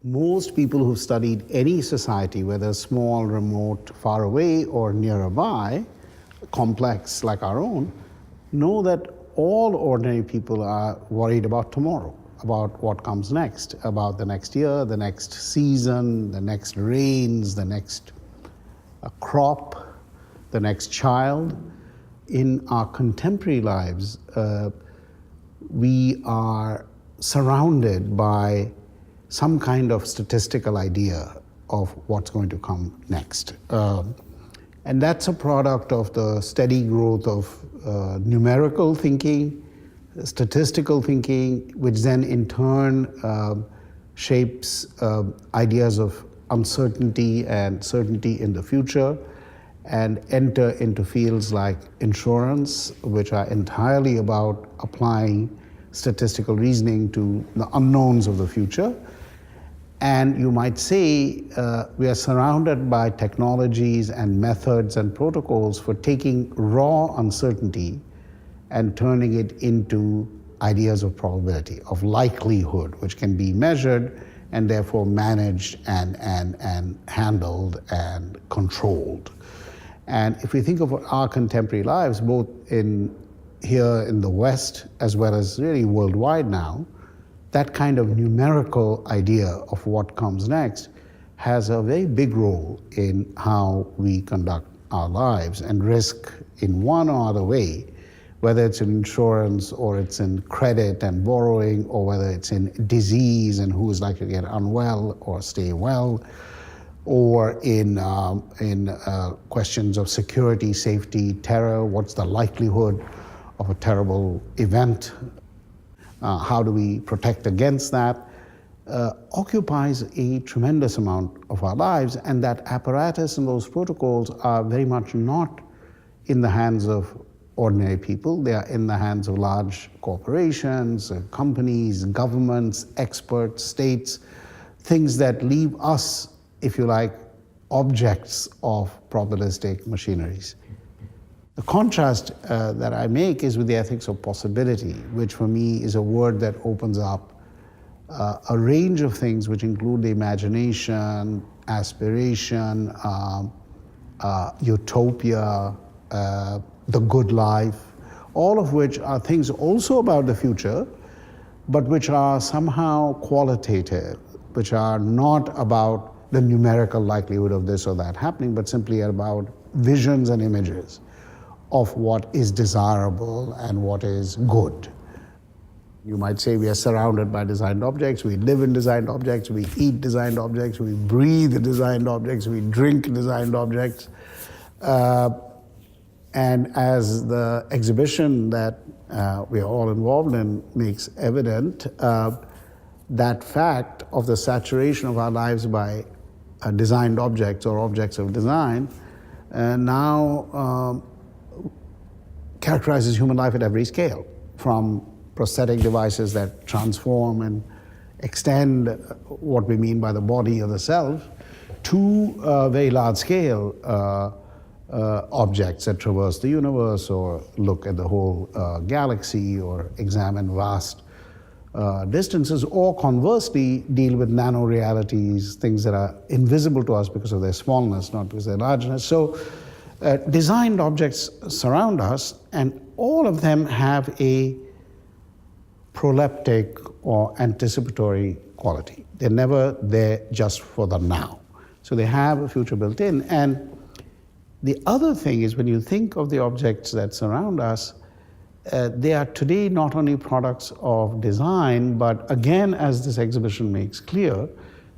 Most people who've studied any society, whether small, remote, far away, or nearby, complex like our own, know that all ordinary people are worried about tomorrow, about what comes next, about the next year, the next season, the next rains, the next crop, the next child. In our contemporary lives, we are surrounded by some kind of statistical idea of what's going to come next. And that's a product of the steady growth of numerical thinking, statistical thinking, which then in turn shapes ideas of uncertainty and certainty in the future, and enter into fields like insurance, which are entirely about applying statistical reasoning to the unknowns of the future. And you might say we are surrounded by technologies and methods and protocols for taking raw uncertainty and turning it into ideas of probability, of likelihood, which can be measured and therefore managed and handled and controlled. And if we think of our contemporary lives, both here in the West as well as really worldwide now, that kind of numerical idea of what comes next has a very big role in how we conduct our lives, and risk in one or other way, whether it's in insurance or it's in credit and borrowing, or whether it's in disease and who is likely to get unwell or stay well, or in questions of security, safety, terror. What's the likelihood of a terrible event? How do we protect against that? Occupies a tremendous amount of our lives, and that apparatus and those protocols are very much not in the hands of ordinary people. They are in the hands of large corporations, companies, governments, experts, states, things that leave us, if you like, objects of probabilistic machineries. The contrast that I make is with the ethics of possibility, which for me is a word that opens up a range of things which include the imagination, aspiration, utopia, the good life, all of which are things also about the future, but which are somehow qualitative, which are not about the numerical likelihood of this or that happening, but simply about visions and images of what is desirable and what is good. You might say we are surrounded by designed objects, we live in designed objects, we eat designed objects, we breathe designed objects, we drink designed objects. And as the exhibition that we are all involved in makes evident, that fact of the saturation of our lives by designed objects or objects of design now characterizes human life at every scale, from prosthetic devices that transform and extend what we mean by the body or the self, to very large scale objects that traverse the universe, or look at the whole galaxy, or examine vast distances, or conversely deal with nano-realities, things that are invisible to us because of their smallness, not because of their largeness. So designed objects surround us, and all of them have a proleptic or anticipatory quality. They're never there just for the now. So they have a future built in. And the other thing is, when you think of the objects that surround us, they are today not only products of design, but again, as this exhibition makes clear,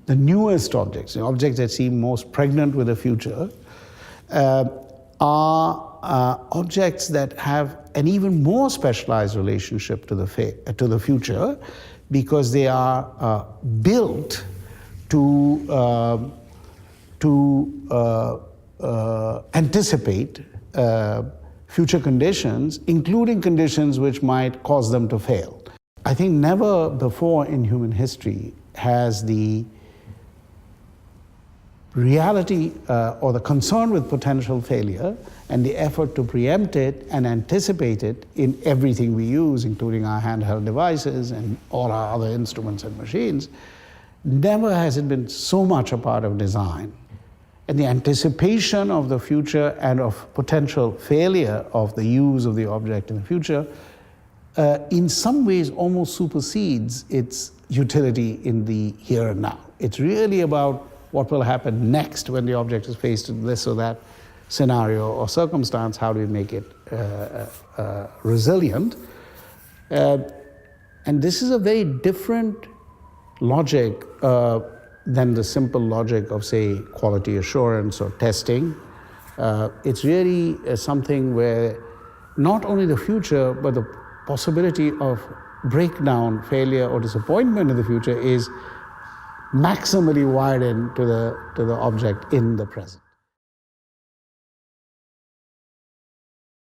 the newest objects, the objects that seem most pregnant with the future, are objects that have an even more specialized relationship to the future, because they are built to anticipate future conditions, including conditions which might cause them to fail. I think never before in human history has the reality or the concern with potential failure and the effort to preempt it and anticipate it in everything we use, including our handheld devices and all our other instruments and machines, never has it been so much a part of design. And the anticipation of the future and of potential failure of the use of the object in the future in some ways almost supersedes its utility in the here and now. It's really about what will happen next when the object is faced with this or that scenario or circumstance. How do we make it resilient? And this is a very different logic than the simple logic of, say, quality assurance or testing. It's really something where not only the future, but the possibility of breakdown, failure, or disappointment in the future is maximally wired into the object in the present.